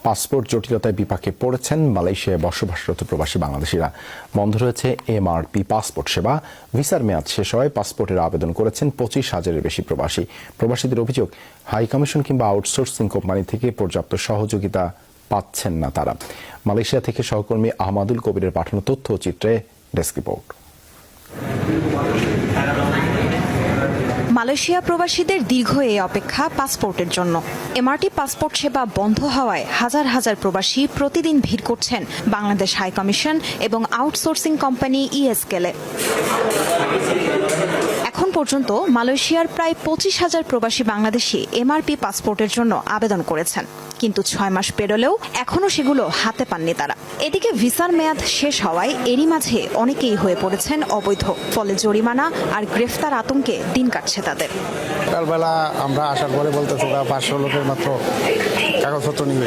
Passport জটিলতায় বিপাকে পড়েছেন মালয়েশিয়ায় বসবাসরত প্রবাসী বাংলাদেশিরা। বন্ধ রয়েছে এমআরপি পাসপোর্ট সেবা। ভিসার মেয়াদ শেষ হওয়ায় পাসপোর্টের আবেদন করেছেন 25,000-এর বেশি প্রবাসী। প্রবাসীদের অভিযোগ, হাই কমিশন কিংবা আউটসোর্সিং কোম্পানি থেকে পর্যাপ্ত সহযোগিতা পাচ্ছেন না তারা। মালয়েশিয়া থেকে সহকর্মী আহমাদুল কবিরের পাঠানো তথ্য ও চিত্রে ডেস্ক রিপোর্ট। মালয়েশিয়া প্রবাসীদের দীর্ঘ এই অপেক্ষা পাসপোর্টের জন্য। এমআরটি পাসপোর্ট সেবা বন্ধ হওয়ায় হাজার হাজার প্রবাসী প্রতিদিন ভিড় করছেন বাংলাদেশ হাই কমিশন এবং আউটসোর্সিং কোম্পানি ইএসকেলে। এখন পর্যন্ত মালয়েশিয়ার প্রায় 25,000 প্রবাসী বাংলাদেশি এমআরপি পাসপোর্টের জন্য আবেদন করেছেন, কিন্তু 6 মাস পেরোলেও এখনও সেগুলো হাতে পাননি তারা। এদিকে ভিসার মেয়াদ শেষ হওয়ায় এরই মাঝে অনেকেই হয়ে পড়েছেন অবৈধ, ফলে জরিমানা আর গ্রেফতার আতঙ্কে দিন কাটছে তাদের। সকালবেলা আমরা আসার পরে বলতেছে 500 লোকের মাত্র কাগজপত্র নিবে।